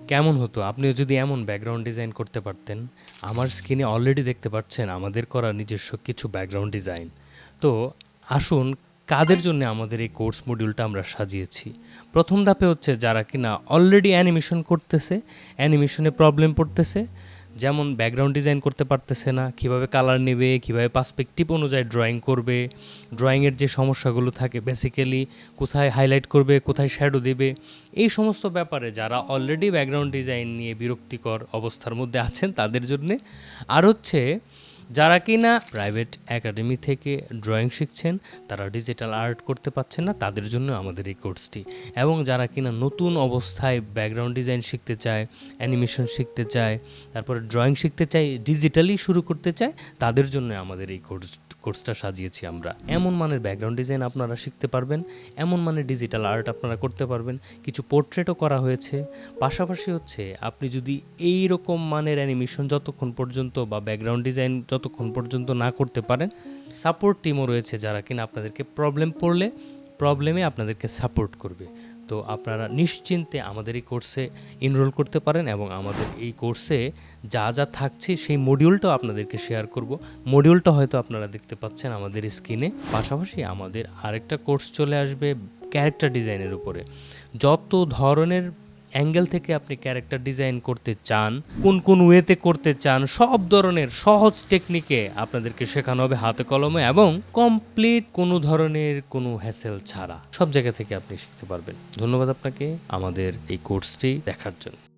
কেমন হতো আপনিও যদি এমন ব্যাকগ্রাউন্ড ডিজাইন করতে পারতেন? আমার স্ক্রিনে অলরেডি দেখতে পাচ্ছেন আমাদের করা নিজস্ব কিছু ব্যাকগ্রাউন্ড ডিজাইন। তো আসুন, কাদের জন্য আমাদের এই কোর্স মডিউলটা আমরা সাজিয়েছি। প্রথম ধাপে হচ্ছে যারা কিনা অলরেডি অ্যানিমেশন করতেছে, অ্যানিমেশনে প্রবলেম পড়তেছে, যেমন ব্যাকগ্রাউন্ড ডিজাইন করতে পারতেছে না, কিভাবে কালার নেবে, কিভাবে পার্সপেক্টিভ অনুযায়ী ড্রয়িং করবে, ড্রয়িংয়ের যে সমস্যাগুলো থাকে বেসিক্যালি কোথায় হাইলাইট করবে, কোথায় শ্যাডো দেবে, এই সমস্ত ব্যাপারে যারা অলরেডি ব্যাকগ্রাউন্ড ডিজাইন নিয়ে বিরক্তিকর অবস্থার মধ্যে আছেন তাদের জন্যে। আর হচ্ছে যারা কিনা প্রাইভেট একাডেমি থেকে ড্রয়িং শিখছেন, তারা ডিজিটাল আর্ট করতে পারছেন না, তাদের জন্য আমাদের এই কোর্সটি। এবং যারা কিনা নতুন অবস্থায় ব্যাকগ্রাউন্ড ডিজাইন শিখতে চায়, অ্যানিমেশন শিখতে চায়, তারপরে ড্রয়িং শিখতে চায়, ডিজিটালি শুরু করতে চায়, তাদের জন্য আমাদের এই কোর্সটা সাজিয়েছি আমরা। এমন মানের ব্যাকগ্রাউন্ড ডিজাইন আপনারা শিখতে পারবেন, এমন মানের ডিজিটাল আর্ট আপনারা করতে পারবেন, কিছু পোর্ট্রেটও করা হয়েছে। পাশাপাশি হচ্ছে আপনি যদি এই রকম মানের অ্যানিমেশন যতক্ষণ পর্যন্ত বা ব্যাকগ্রাউন্ড ডিজাইন যতক্ষণ পর্যন্ত না করতে পারেন, সাপোর্ট টিমও রয়েছে যারা কিনা আপনাদেরকে প্রবলেম পড়লে প্রবলেমে আপনাদেরকে সাপোর্ট করবে। তো আপনারা নিশ্চিন্তে আমাদের এই কোর্সে এনরোল করতে পারেন এবং আমাদের এই কোর্সে যা যা থাকছে সেই মডিউলটাও আপনাদেরকে শেয়ার করব। মডিউলটা হয়তো আপনারা দেখতে পাচ্ছেন আমাদের স্ক্রিনে। পাশাপাশি আমাদের আরেকটা কোর্স চলে আসবে ক্যারেক্টার ডিজাইনের উপরে। যত ধরনের অ্যাঙ্গেল থেকে আপনি ক্যারেক্টার ডিজাইন করতে চান, কোন কোন ওয়েতে করতে চান, সব ধরনের সহজ টেকনিকে আপনাদেরকে শেখানো হবে হাতে কলমে এবং কমপ্লিট কোনো ধরনের কোনো হ্যাসেল ছাড়া সব জায়গা থেকে আপনি শিখতে পারবেন। ধন্যবাদ আপনাকে আমাদের এই কোর্সটি দেখার জন্য।